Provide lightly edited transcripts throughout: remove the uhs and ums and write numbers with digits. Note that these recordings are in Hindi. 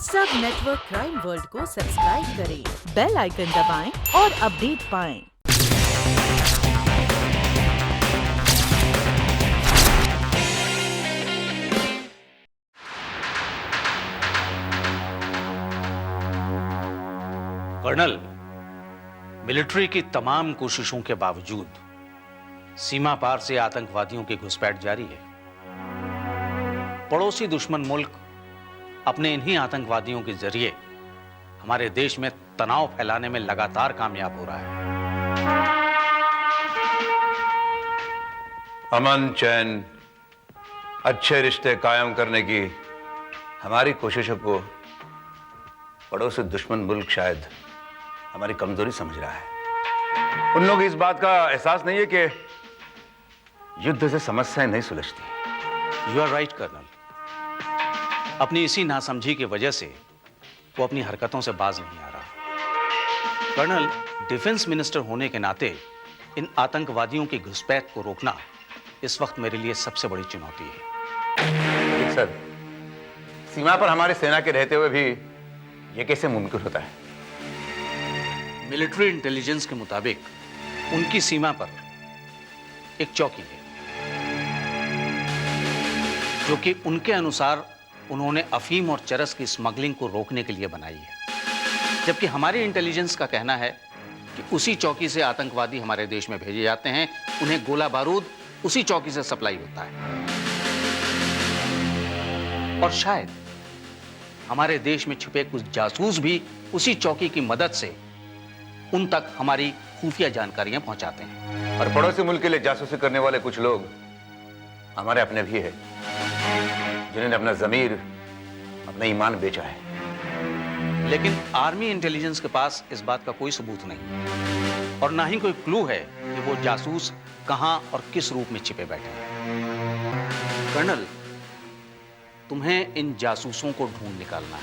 सब नेटवर्क क्राइम वर्ल्ड को सब्सक्राइब करें, बेल आइकन दबाएं और अपडेट पाएं। कर्नल, मिलिट्री की तमाम कोशिशों के बावजूद सीमा पार से आतंकवादियों की घुसपैठ जारी है। पड़ोसी दुश्मन मुल्क अपने इन्हीं आतंकवादियों के जरिए हमारे देश में तनाव फैलाने में लगातार कामयाब हो रहा है। अमन, चैन, अच्छे रिश्ते कायम करने की हमारी कोशिशों को पड़ोसी दुश्मन मुल्क शायद हमारी कमजोरी समझ रहा है। उन लोग इस बात का एहसास नहीं है कि युद्ध से समस्याएं नहीं सुलझती। You are right colonel. अपनी इसी नासमझी की वजह से वो अपनी हरकतों से बाज नहीं आ रहा। कर्नल, डिफेंस मिनिस्टर होने के नाते इन आतंकवादियों की घुसपैठ को रोकना इस वक्त मेरे लिए सबसे बड़ी चुनौती है। सर, सीमा पर हमारी सेना के रहते हुए भी यह कैसे मुमकिन होता है? मिलिट्री इंटेलिजेंस के मुताबिक उनकी सीमा पर एक चौकी है जो कि उनके अनुसार उन्होंने अफीम और चरस की स्मगलिंग को रोकने के लिए बनाई है, जबकि हमारी इंटेलिजेंस का कहना है कि उसी चौकी से आतंकवादी हमारे देश में भेजे जाते हैं, उन्हें गोला बारूद उसी चौकी से सप्लाई होता है और शायद हमारे देश में छुपे कुछ जासूस भी उसी चौकी की मदद से उन तक हमारी खुफिया जानकारियां पहुंचाते हैं। और पड़ोसी मुल्क के लिए जासूसी करने वाले कुछ लोग हमारे अपने भी हैं, जिन्होंने अपना जमीर, अपना ईमान बेचा है। लेकिन आर्मी इंटेलिजेंस के पास इस बात का कोई सबूत नहीं और ना ही कोई क्लू है कि वो जासूस कहां और किस रूप में छिपे बैठे हैं। कर्नल, तुम्हें इन जासूसों को ढूंढ निकालना है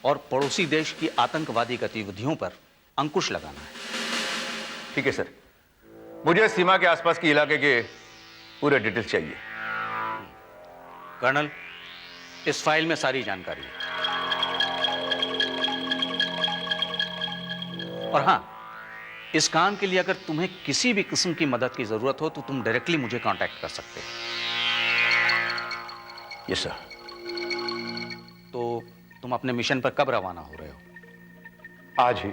और पड़ोसी देश की आतंकवादी गतिविधियों पर अंकुश लगाना है। ठीक है सर, मुझे सीमा के आसपास के इलाके के पूरे डिटेल्स चाहिए। कर्नल, इस फाइल में सारी जानकारी है। और हां, इस काम के लिए अगर तुम्हें किसी भी किस्म की मदद की जरूरत हो तो तुम डायरेक्टली मुझे कांटेक्ट कर सकते हो। Yes sir. तो तुम अपने मिशन पर कब रवाना हो रहे हो? आज ही।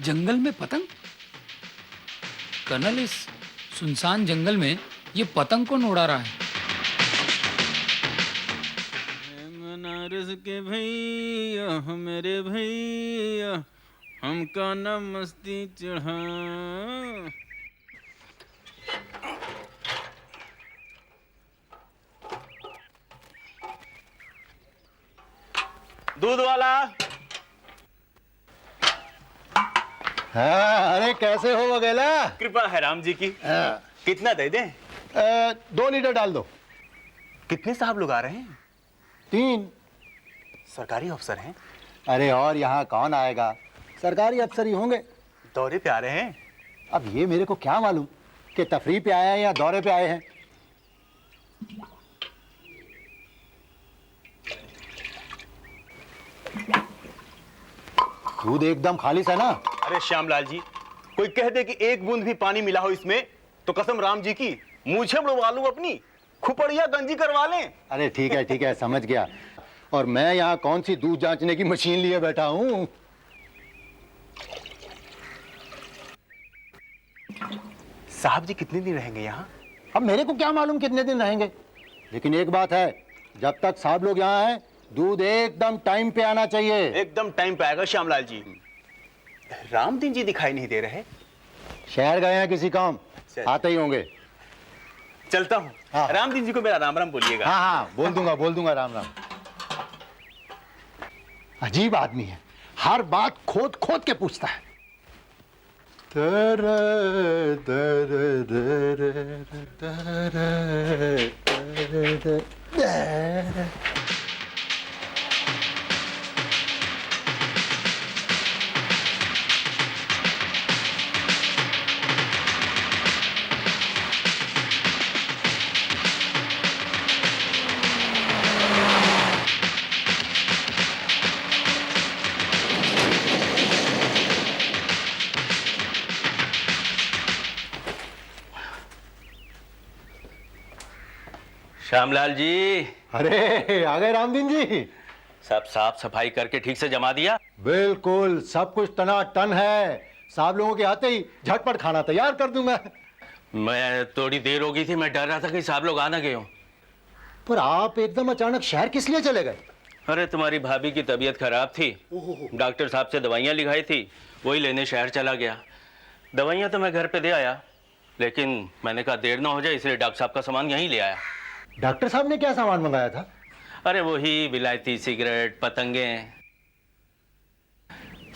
जंगल में पतंग? कर्नल, इस सुनसान जंगल में ये पतंग कौन उड़ा रहा है? बनारस के भैया, मेरे भैया, हमका न मस्ती चढ़ा। दूध वाला। हाँ, अरे कैसे हो वगैला? कृपा है राम जी की। कितना दे दें? 2 लीटर डाल दो। कितने साहब लोग आ रहे हैं? 3। सरकारी अफसर हैं? अरे और यहाँ कौन आएगा, सरकारी अफसर ही होंगे। दौरे पे आ रहे हैं? अब ये मेरे को क्या मालूम कि तफरीह पे आए हैं या दौरे पे आए हैं। दूध एकदम खालिस है ना? अरे श्यामलाल जी, कोई कह दे कि एक बूंद भी पानी मिला हो इसमें तो कसम राम जी की मुझे बुलवा लूं, अपनी खुपड़िया गंजी करवा लें। अरे ठीक है, समझ गया। और मैं यहाँ कौन सी दूध जांचने की मशीन लिए बैठा हूँ? साहब जी कितने दिन रहेंगे यहाँ? अब मेरे को क्या मालूम कितने दिन रहेंगे, लेकिन एक बात है, जब तक साहब लोग यहाँ हैं दूध एकदम टाइम पे आना चाहिए। एकदम टाइम पे आएगा श्यामलाल जी। रामदीन जी दिखाई नहीं दे रहे? शहर गए हैं किसी काम, आते ही होंगे। चलता हूँ। हाँ। रामदीन जी को मेरा राम राम बोलिएगा। हाँ, बोल दूंगा राम राम। अजीब आदमी है, हर बात खोद खोद के पूछता है। दरे, दरे, दरे, दरे, दरे, दरे। श्यामलाल जी, अरे आ गए रामदीन जी। सब साफ सफाई करके ठीक से जमा दिया? बिल्कुल सब कुछ टनाटन है। साहब लोगों के आते ही झटपट खाना तैयार कर दूं मैं थोड़ी देर हो गई थी, मैं डर रहा था कि साहब लोग आ ना गए हों। पर आप एकदम अचानक शहर किस लिए चले गए? अरे तुम्हारी भाभी की तबीयत खराब थी, डॉक्टर साहब से दवाइयाँ लिखाई थी, वही लेने शहर चला गया। दवाइयाँ तो मैं घर पे दे आया, लेकिन मैंने कहा देर ना हो जाए, इसलिए डॉक्टर साहब का सामान यहीं ले आया। डॉक्टर साहब ने क्या सामान मंगाया था? अरे वही विलायती सिगरेट, पतंगे।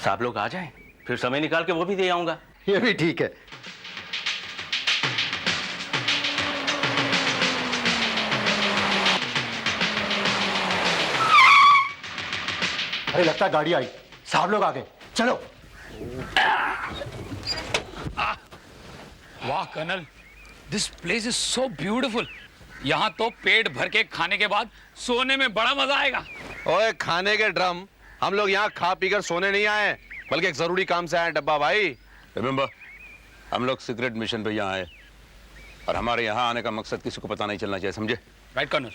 साहब लोग आ जाएं, फिर समय निकाल के वो भी दे आऊंगा। ये भी ठीक है। अरे लगता है गाड़ी आई, साहब लोग आ गए, चलो। वाह colonel, this place is so beautiful. यहाँ तो पेट भर के खाने के बाद सोने में बड़ा मजा आएगा। ओए खाने के ड्रम, हम लोग यहाँ खा पीकर सोने नहीं आए, बल्कि एक जरूरी काम से आए डब्बा भाई। रिमेंबर, हम लोग सीक्रेट मिशन पे यहाँ आए और हमारे यहाँ आने का मकसद किसी को पता नहीं चलना चाहिए, समझे? Right colonel.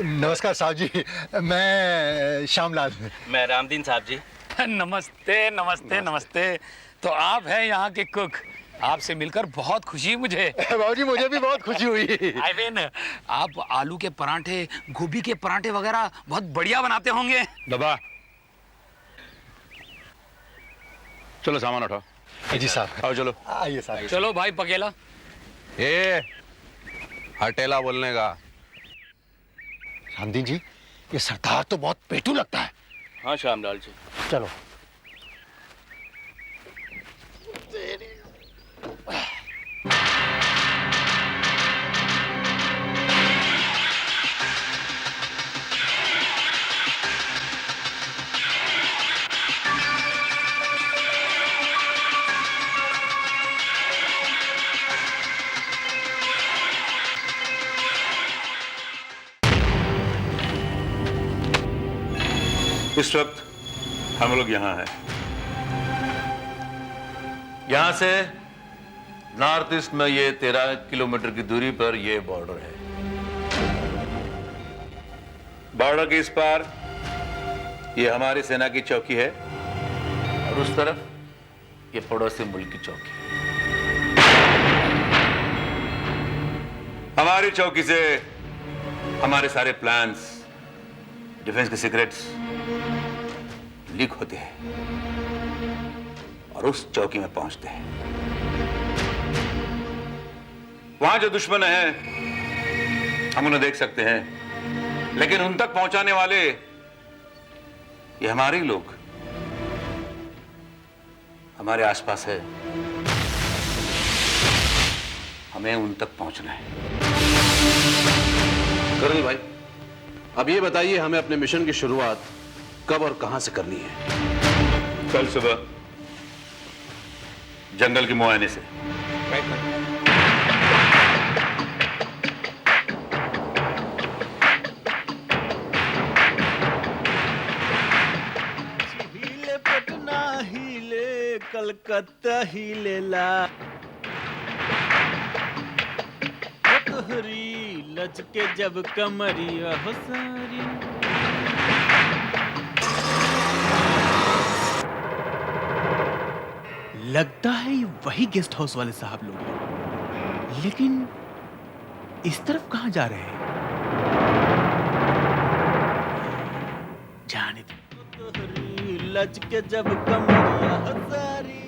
नमस्कार साहब जी, मैं श्यामलाल। मैं रामदीन साहब जी। नमस्ते नमस्ते नमस्ते। तो आप हैं यहाँ के कुक। आपसे मिलकर बहुत खुशी मुझे। बाबूजी मुझे भी बहुत खुशी हुई। आई मीन, आप आलू के पराठे, गोभी के पराठे वगैरह बहुत बढ़िया बनाते होंगे। दबा, चलो सामान उठाओ। जी साहब। आओ चलो। आइए साहब। चलो भाई पकेला। ये हटेला बोलने का। रामदीन जी, ये सरदार तो बहुत पेटू लगता है। हाँ श्यामलाल जी। चलो। इस वक्त हम लोग यहाँ हैं। यहाँ से नॉर्थ ईस्ट में ये 13 किलोमीटर की दूरी पर ये बॉर्डर है। बॉर्डर के इस पार ये हमारी सेना की चौकी है और उस तरफ ये पड़ोसी मुल्क की चौकी। हमारी चौकी से हमारे सारे प्लान्स, डिफेंस के सीक्रेट्स लीक होते हैं और उस चौकी में पहुंचते हैं। वहां जो दुश्मन है हम उन्हें देख सकते हैं, लेकिन उन तक पहुंचाने वाले ये हमारे ही लोग हमारे आसपास है। हमें उन तक पहुंचना है। कर्नल भाई, अब ये बताइए हमें अपने मिशन की शुरुआत कब और कहां से करनी है? कल सुबह जंगल के मुआयने से। हिले पटना हिले कलकत्ता हिलेला, तोहरी लचके जब कमरिया हो सारी। लगता है ये वही गेस्ट हाउस वाले साहब लोग हैं, लेकिन इस तरफ कहां जा रहे हैं? जाने दो। लचके जब कमरिया हजारी।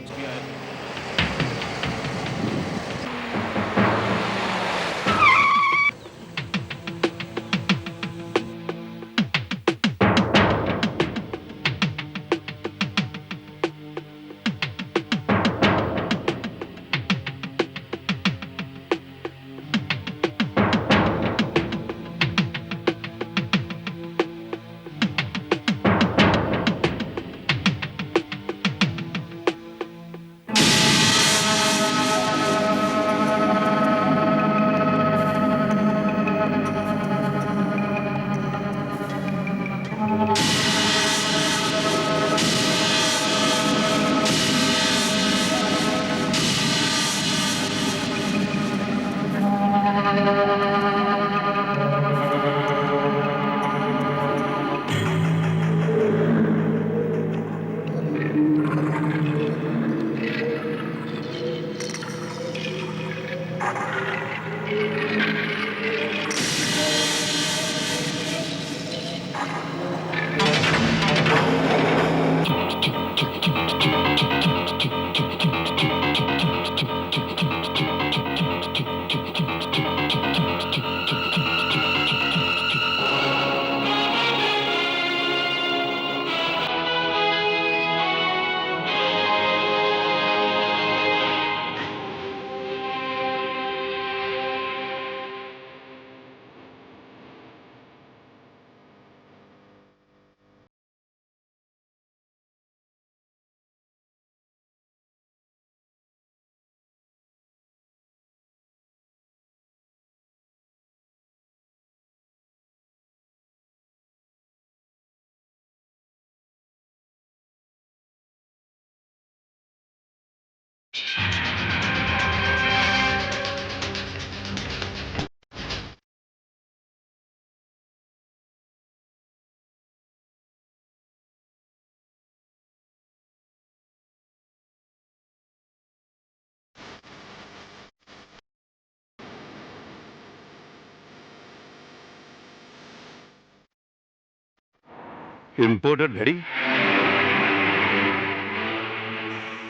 इंपोर्टेड घड़ी,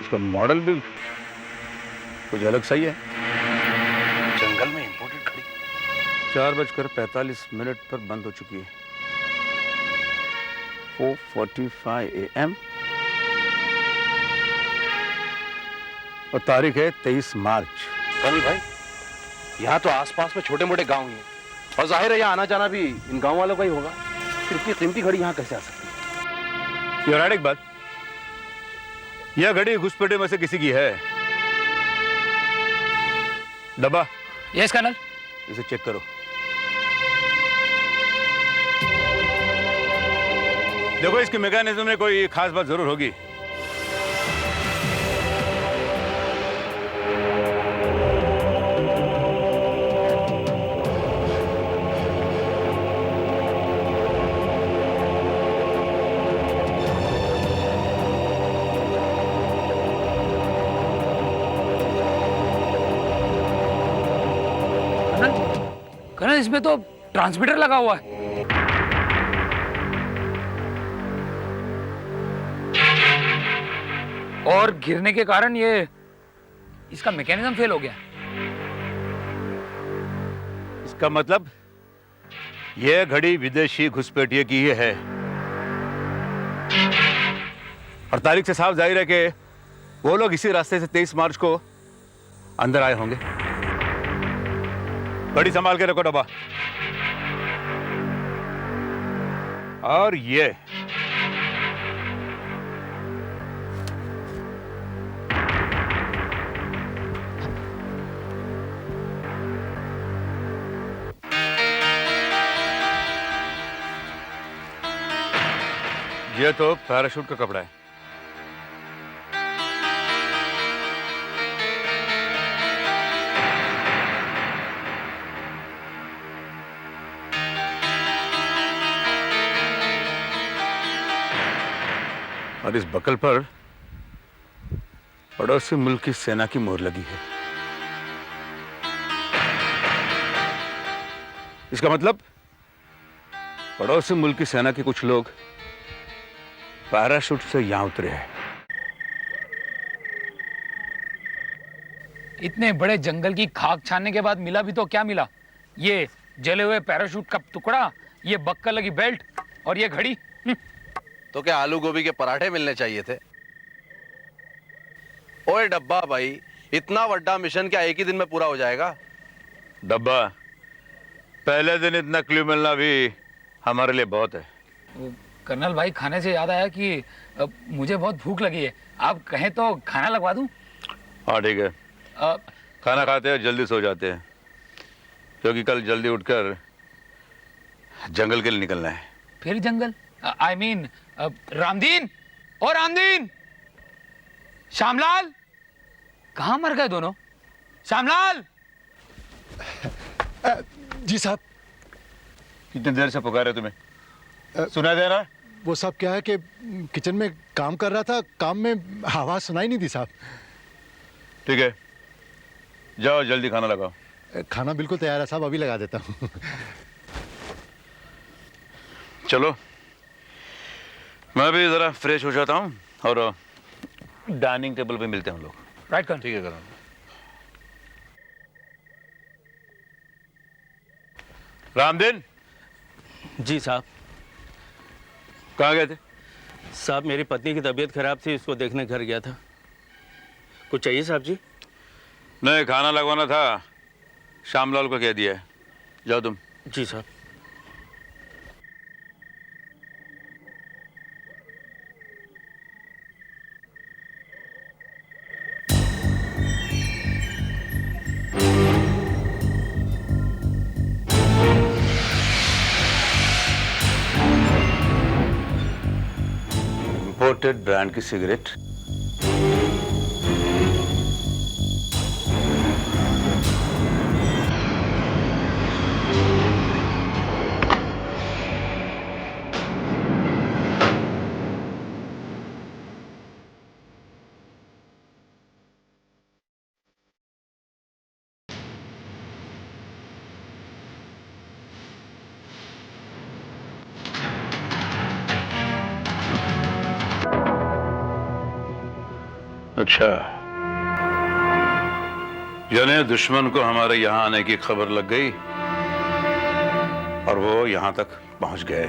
इसका मॉडल भी कुछ अलग सही है। जंगल में इंपोर्टेड घड़ी 4:45 पर बंद हो चुकी है। 4:45 AM और तारीख है 23 मार्च। कर्नल भाई, यहाँ तो आसपास में छोटे मोटे गांव ही हैं और जाहिर है यहाँ आना जाना भी इन गांव वालों का ही होगा। फिर इतनी कीमती घड़ी यहाँ कैसे आ सकती है? ये राइट एक बात, यह घड़ी घुसपैठे में से किसी की है। डब्बा, यस कर्नल। इसे चेक करो। देखो इसके मैकेनिज्म में कोई खास बात जरूर होगी। कर्नल, इसमें तो ट्रांसमीटर लगा हुआ है। और गिरने के कारण ये इसका मैकेनिज्म फेल हो गया। इसका मतलब यह घड़ी विदेशी घुसपैठिए की ही है और तारीख से साफ जाहिर है कि वो लोग इसी रास्ते से 23 मार्च को अंदर आए होंगे। घड़ी संभाल के रखो डब्बा। और ये तो पैराशूट का कपड़ा है। और इस बकल पर पड़ोसी मुल्क की सेना की मोहर लगी है। इसका मतलब पड़ोसी मुल्क की सेना के कुछ लोग पैराशूट से यहां उतरे हैं। इतने बड़े जंगल की खाक छानने के बाद मिला भी तो क्या मिला? ये जले हुए पैराशूट का टुकड़ा, ये बक्कल लगी बेल्ट और ये घड़ी। तो क्या आलू गोभी के पराठे मिलने चाहिए थे? ओए डब्बा भाई, इतना बड़ा मिशन क्या एक ही दिन में पूरा हो जाएगा? डब्बा, पहले दिन इतना क्लू मिलना भी हमारे लिए बहुत है। कर्नल भाई, खाने से याद आया कि मुझे बहुत भूख लगी है। आप कहें तो खाना लगवा दूं? हाँ ठीक है, खाना खाते हैं जल्दी सो जाते हैं, क्योंकि कल जल्दी उठकर जंगल के लिए निकलना है। फिर जंगल? आई मीन रामदीन और रामदीन, श्यामलाल, कहाँ मर गए दोनों? श्यामलाल! जी साहब। कितनी देर से पुकारे तुम्हें? सुनाई दे रहा है? वो सब क्या है कि किचन में काम कर रहा था, काम में आवाज सुनाई नहीं दी साहब। ठीक है, जाओ जल्दी खाना लगाओ। खाना बिल्कुल तैयार है साहब, अभी लगा देता हूँ। चलो मैं भी जरा फ्रेश हो जाता हूँ और डाइनिंग टेबल पे मिलते हैं हम लोग। Right colonel. ठीक है कर्नल। रामदीन जी साहब। कहाँ गए थे? साहब मेरी पत्नी की तबीयत खराब थी, उसको देखने घर गया था। कुछ चाहिए साहब जी? नहीं, खाना लगवाना था, श्यामलाल को कह दिया है। जाओ तुम। जी साहब। इंपोर्टेड ब्रांड की सिगरेट, अच्छा, यानी दुश्मन को हमारे यहां आने की खबर लग गई और वो यहां तक पहुंच गए।